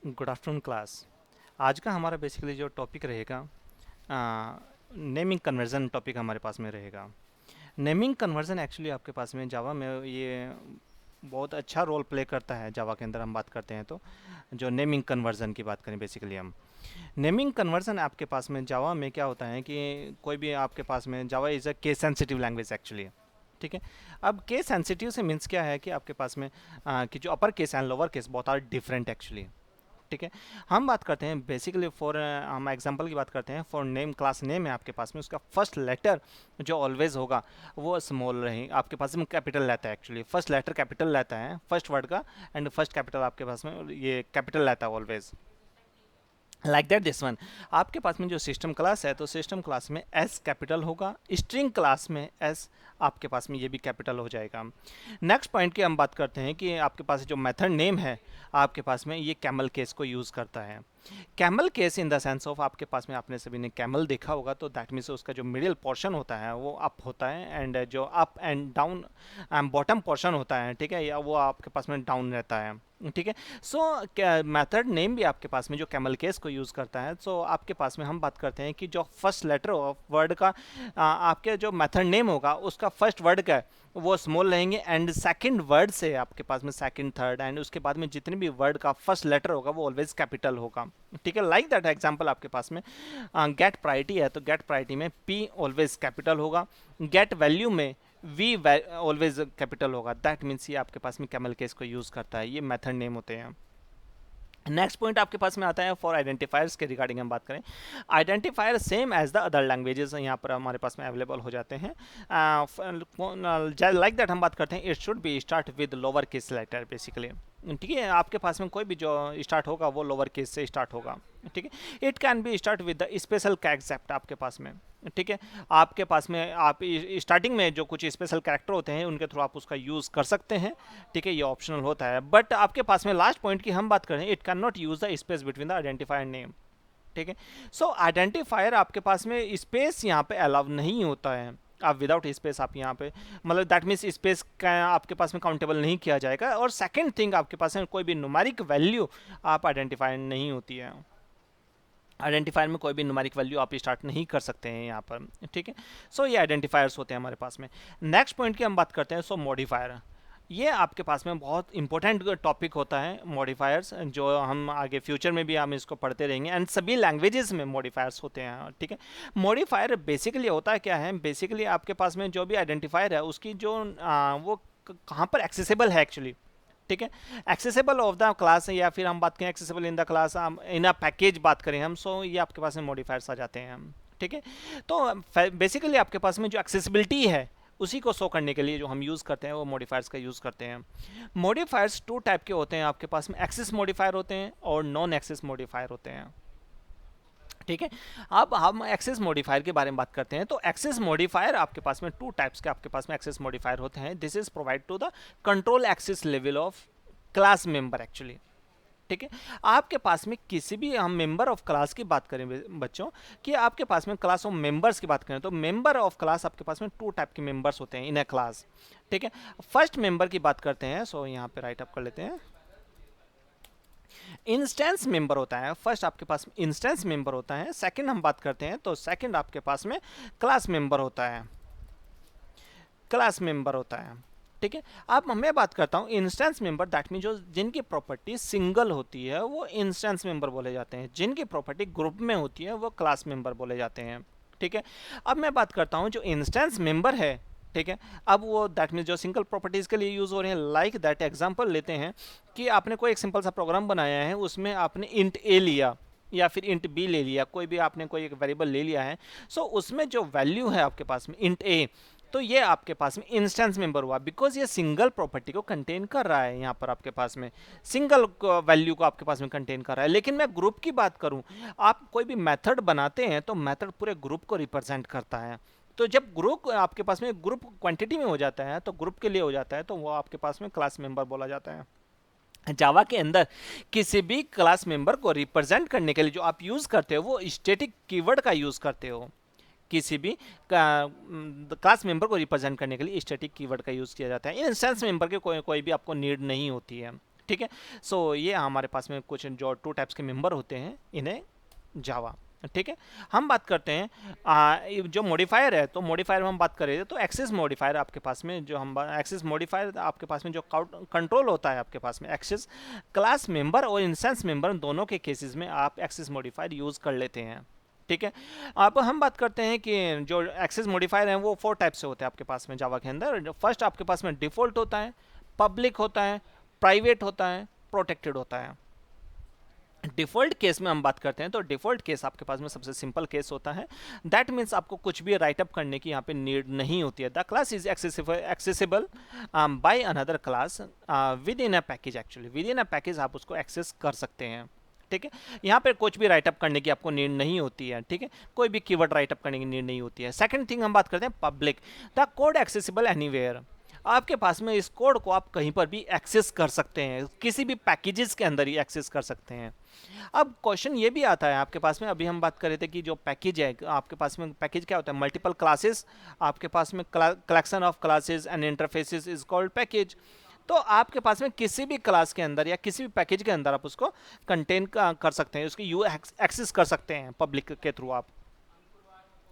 Good afternoon class. आज का हमारा बेसिकली जो टॉपिक रहेगा, नेमिंग कन्वर्जन टॉपिक हमारे पास में रहेगा। नेमिंग कन्वर्जन एक्चुअली आपके पास में जावा में ये बहुत अच्छा रोल प्ले करता है। जावा के अंदर हम बात करते हैं तो जो नेमिंग कन्वर्जन की बात करें, बेसिकली हम नेमिंग कन्वर्जन आपके पास में जावा में क्या होता है कि कोई भी आपके पास में जावा is a case sensitive language actually. ठीक है। अब केस सेंसिटिव से मीन्स क्या है कि आपके पास में कि जो upper case and lower case बहुत आर डिफरेंट एक्चुअली। ठीक है। हम बात करते हैं बेसिकली फॉर, हम एग्जांपल की बात करते हैं फॉर नेम, क्लास नेम है आपके पास में, उसका फर्स्ट लेटर जो ऑलवेज होगा वो स्मॉल रहे। आपके पास में कैपिटल रहता है एक्चुअली, फर्स्ट लेटर कैपिटल रहता है फर्स्ट वर्ड का, एंड फर्स्ट कैपिटल आपके पास में ये कैपिटल रहता है always. Like that this one. आपके पास में जो सिस्टम क्लास है तो सिस्टम क्लास में एस कैपिटल होगा, स्ट्रिंग क्लास में एस आपके पास में ये भी कैपिटल हो जाएगा। नेक्स्ट पॉइंट की हम बात करते हैं कि आपके पास जो मेथड नेम है आपके पास में ये कैमल केस को यूज़ करता है। Camel case in the sense of आपके पास में, आपने सभी ने कैमल देखा होगा तो दैट मीन्स उसका जो मिडिल पोर्शन होता है वो अप होता है, एंड जो up and down bottom portion होता है, ठीक है, या वो आपके पास में डाउन रहता है। ठीक है। सो मेथड नेम भी आपके पास में जो कैमल केस को यूज़ करता है। सो आपके पास में हम बात करते हैं कि जो फर्स्ट लेटर ऑफ वर्ड का आपके जो मेथड नेम होगा उसका फर्स्ट वर्ड का वो स्मॉल रहेंगे, एंड सेकंड वर्ड से आपके पास में सेकंड, थर्ड एंड उसके बाद में जितने भी वर्ड का फर्स्ट लेटर होगा वो ऑलवेज कैपिटल होगा। ठीक है। लाइक दैट एग्जांपल आपके पास में गेट प्रायोरिटी है तो गेट प्रायोरिटी में पी ऑलवेज कैपिटल होगा, गेट वैल्यू में वी ऑलवेज कैपिटल होगा। दैट मीन्स ये आपके पास में कैमल केस को यूज़ करता है। ये मेथड नेम होते हैं। नेक्स्ट पॉइंट आपके पास में आता है फॉर आइडेंटिफायर्स के रिगार्डिंग हम बात करें। Identifier same as the other languages यहाँ पर हमारे पास में अवेलेबल हो जाते हैं। लाइक दैट हम बात करते हैं it should be start with lower case letter basically. ठीक है। आपके पास में कोई भी जो स्टार्ट होगा वो लोअर केस से स्टार्ट होगा। ठीक है। It can be start with the special character आपके पास में। ठीक है। आपके पास में आप स्टार्टिंग में जो कुछ स्पेशल कैरेक्टर होते हैं उनके थ्रू आप उसका यूज़ कर सकते हैं। ठीक है। ये ऑप्शनल होता है, बट आपके पास में लास्ट पॉइंट की हम बात करें, it can not use the space between the identifier name. ठीक है। सो आइडेंटिफायर आपके पास में स्पेस यहाँ पे अलाउ नहीं होता है। आप विदाउट स्पेस आप यहाँ पे, मतलब दैट मीन्स स्पेस का आपके पास में काउंटेबल नहीं किया जाएगा। और सेकंड थिंग आपके पास में कोई भी न्यूमेरिक वैल्यू आप आइडेंटिफायर नहीं होती है। आइडेंटिफायर में कोई भी न्यूमेरिक वैल्यू आप स्टार्ट नहीं कर सकते हैं यहाँ पर। ठीक है। सो ये आइडेंटिफायर्स होते हैं हमारे पास में। नेक्स्ट पॉइंट की हम बात करते हैं, सो मॉडिफायर। ये आपके पास में बहुत इंपॉर्टेंट टॉपिक होता है मॉडिफायर्स, जो हम आगे फ्यूचर में भी हम इसको पढ़ते रहेंगे, एंड सभी लैंग्वेजेस में मॉडिफायर्स होते हैं। ठीक है। मॉडिफायर बेसिकली होता है क्या है, बेसिकली आपके पास में जो भी आइडेंटिफायर है उसकी जो वो कहाँ पर एक्सेसिबल है एक्चुअली। ठीक है। एक्सेसिबल ऑफ द क्लास, या फिर हम बात करें accessible in the class, in a package बात करें हम, सो ये आपके पास में मॉडिफायर्स आ जाते हैं हम। ठीक है। तो बेसिकली आपके पास में जो एक्सेसिबिलिटी है उसी को शो करने के लिए जो हम यूज़ करते हैं वो मॉडिफायर्स का यूज़ करते हैं। मॉडिफायर्स टू टाइप के होते हैं आपके पास में, एक्सेस मॉडिफायर होते हैं और नॉन एक्सेस मॉडिफायर होते हैं। ठीक है। अब हम एक्सेस मॉडिफायर के बारे में बात करते हैं। तो एक्सेस मॉडिफायर आपके पास में टू टाइप्स के आपके पास में एक्सेस मॉडिफायर होते हैं। This is provide to the control access level of class member actually. ठीक है। आपके पास में किसी भी, हम मेंबर ऑफ क्लास की बात करें बच्चों, कि आपके पास में क्लास ऑफ मेंबर्स की बात करें तो मेंबर ऑफ क्लास आपके पास में टू टाइप के मेंबर्स होते हैं इन ए क्लास। ठीक है। फर्स्ट मेंबर की बात करते हैं, सो यहाँ पे राइट अप कर लेते हैं। इंस्टेंस मेंबर होता है फर्स्ट, आपके पास इंस्टेंस मेंबर होता है। सेकंड हम बात करते हैं तो सेकंड आपके पास में क्लास मेंबर होता है, क्लास मेंबर होता है। ठीक है। अब मैं बात करता हूँ इंस्टेंस मेंबर, दैट मीन जो जिनकी प्रॉपर्टी सिंगल होती है वो इंस्टेंस मेंबर बोले जाते हैं, जिनकी प्रॉपर्टी ग्रुप में होती है वो क्लास मेंबर बोले जाते हैं। ठीक है। अब मैं बात करता हूँ जो इंस्टेंस मेंबर है, ठीक है, अब वो दैट मीन जो सिंगल प्रॉपर्टीज के लिए यूज हो रहे हैं। लाइक दैट एग्जांपल लेते हैं कि आपने कोई एक सिंपल सा प्रोग्राम बनाया है, उसमें आपने इंट ए लिया या फिर इंट बी ले लिया, कोई भी आपने कोई एक वेरिएबल ले लिया है। सो उसमें जो वैल्यू है आपके पास में इंट ए, तो ये आपके पास में इंस्टेंस मेंबर हुआ, बिकॉज ये सिंगल प्रॉपर्टी को कंटेन कर रहा है। यहाँ पर आपके पास में सिंगल वैल्यू को आपके पास में कंटेन कर रहा है। लेकिन मैं ग्रुप की बात करूँ, आप कोई भी मेथड बनाते हैं तो मेथड पूरे ग्रुप को रिप्रेजेंट करता है। तो जब ग्रुप आपके पास में ग्रुप क्वांटिटी में हो जाता है तो ग्रुप के लिए हो जाता है, तो वो आपके पास में क्लास मेंबर बोला जाता है। जावा के अंदर किसी भी क्लास मेंबर को रिप्रेजेंट करने के लिए जो आप यूज करते हो वो स्टैटिक कीवर्ड का यूज करते हो। किसी भी क्लास मेंबर को रिप्रेजेंट करने के लिए स्टैटिक कीवर्ड का यूज किया जाता है। इंस्टेंस मेंबर के कोई भी आपको नीड नहीं होती है। ठीक है। सो ये हमारे पास में कुछ जो 2 टाइप्स के मेंबर होते हैं इन्हें जावा, ठीक है। हम बात करते हैं ये जो मॉडिफायर है, तो मॉडिफायर में हम बात करें तो एक्सेस मॉडिफायर आपके पास में जो हम एक्सेस मॉडिफायर आपके पास में जो कंट्रोल होता है आपके पास में एक्सेस क्लास मेंबर और इंस्टेंस मेंबर दोनों के केसेस में आप एक्सेस मॉडिफायर यूज कर लेते हैं, ठीक है। अब हम बात करते हैं कि जो एक्सेस मॉडिफायर हैं वो 4 टाइप से होते हैं आपके पास में जावा के अंदर। फर्स्ट आपके पास में डिफॉल्ट होता है, पब्लिक होता है, प्राइवेट होता है, प्रोटेक्टेड होता है। डिफॉल्ट केस में हम बात करते हैं तो डिफॉल्ट केस आपके पास में सबसे सिंपल केस होता है। दैट मीन्स आपको कुछ भी राइट अप करने की यहाँ पे नीड नहीं होती है। The class is accessible by another class with in a package. Actually with in a package आप उसको एक्सेस कर सकते हैं, ठीक है। यहाँ पे कुछ भी राइट अप करने की आपको नीड नहीं होती है, ठीक है। कोई भी कीवर्ड राइट अप करने की नीड नहीं होती है। सेकंड थिंग हम बात करते हैं public. The code accessible anywhere. आपके पास में इस कोड को आप कहीं पर भी एक्सेस कर सकते हैं, किसी भी पैकेजेस के अंदर ही एक्सेस कर सकते हैं। अब क्वेश्चन ये भी आता है आपके पास में, अभी हम बात कर रहे थे कि जो पैकेज है आपके पास में, पैकेज क्या होता है, मल्टीपल क्लासेस आपके पास में, collection of classes and interfaces is called package. तो आपके पास में किसी भी क्लास के अंदर या किसी भी पैकेज के अंदर आप उसको कंटेन कर सकते हैं, उसकी यू एक्सेस कर सकते हैं पब्लिक के थ्रू आप।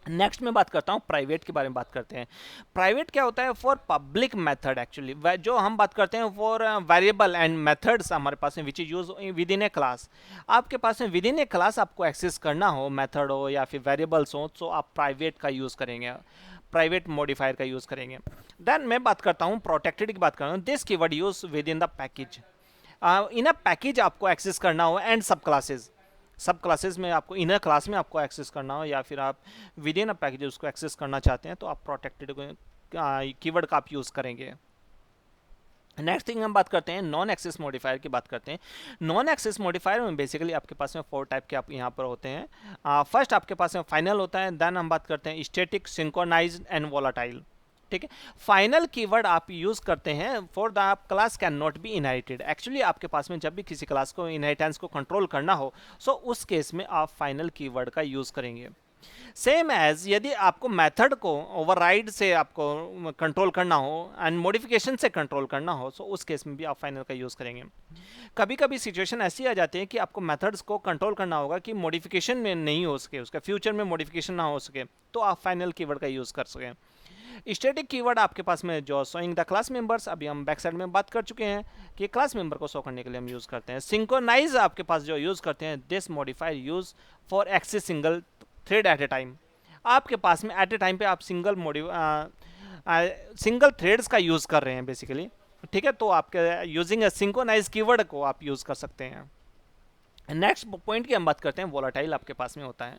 नेक्स्ट में बात करता हूँ प्राइवेट के बारे में बात करते हैं। प्राइवेट क्या होता है, फॉर पब्लिक मेथड। एक्चुअली जो हम बात करते हैं फॉर वेरिएबल एंड मेथड्स हमारे पास में which is use with in A class. आपके पास में विद इन ए क्लास आपको एक्सेस करना हो, मेथड हो या फिर वेरिएबल्स हो, तो आप प्राइवेट का यूज़ करेंगे, प्राइवेट मॉडिफायर का यूज़ करेंगे। देन मैं बात करता हूँ प्रोटेक्टेड की बात कर रहा हूँ। This keyword use with in the package. In a package आपको एक्सेस करना हो एंड सब क्लासेज, सब क्लासेस में आपको इनर क्लास में आपको एक्सेस करना हो या फिर आप विद इन अ पैकेज उसको एक्सेस करना चाहते हैं तो आप प्रोटेक्टेड कीवर्ड का आप यूज़ करेंगे। नेक्स्ट थिंग हम बात करते हैं नॉन एक्सेस मॉडिफायर की बात करते हैं। नॉन एक्सेस मॉडिफायर में बेसिकली आपके पास में 4 टाइप के आप यहाँ पर होते हैं। फर्स्ट आपके पास में फाइनल होता है, देन हम बात करते हैं स्टैटिक, सिंक्रोनाइज्ड एंड वोलाटाइल, ठीक है। फाइनल कीवर्ड आप यूज करते हैं for the class can not be inherited. Actually आपके पास में जब भी किसी क्लास को इनहेरिटेंस को कंट्रोल करना हो, सो उस केस में आप फाइनल कीवर्ड का यूज करेंगे। सेम एज यदि आपको मेथड को ओवरराइड से आपको कंट्रोल करना हो एंड मॉडिफिकेशन से कंट्रोल करना हो, सो उस केस में भी आप फाइनल का यूज़ करेंगे। कभी कभी सिचुएशन ऐसी आ जाती है कि आपको मेथड्स को कंट्रोल करना होगा कि मॉडिफिकेशन में नहीं हो सके, उसका फ्यूचर में मॉडिफिकेशन ना हो सके, तो आप फाइनल कीवर्ड का यूज़ कर सकें। स्टैटिक कीवर्ड आपके पास में जो शोइंग द क्लास मेंबर्स, अभी हम बैक साइड में बात कर चुके हैं कि क्लास मेंबर को शो करने के लिए हम यूज़ करते हैं। सिंक्रोनाइज आपके पास जो यूज़ करते हैं, this modifier use for access single thread at a time. आपके पास में एट ए टाइम पे आप सिंगल थ्रेड्स का यूज़ कर रहे हैं बेसिकली, ठीक है। तो आपके यूजिंग ए सिंक्रोनाइज कीवर्ड को आप यूज़ कर सकते हैं। नेक्स्ट पॉइंट की हम बात करते हैं वोलाटाइल आपके पास में होता है।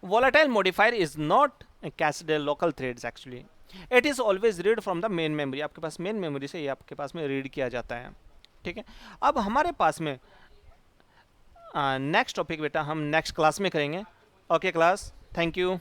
Volatile modifier is not cached local threads. Actually it is always read from the main memory. आपके पास मेन मेमोरी से ये आपके पास में रीड किया जाता है, ठीक है। अब हमारे पास में नेक्स्ट टॉपिक बेटा हम नेक्स्ट क्लास में करेंगे। Okay class, thank you.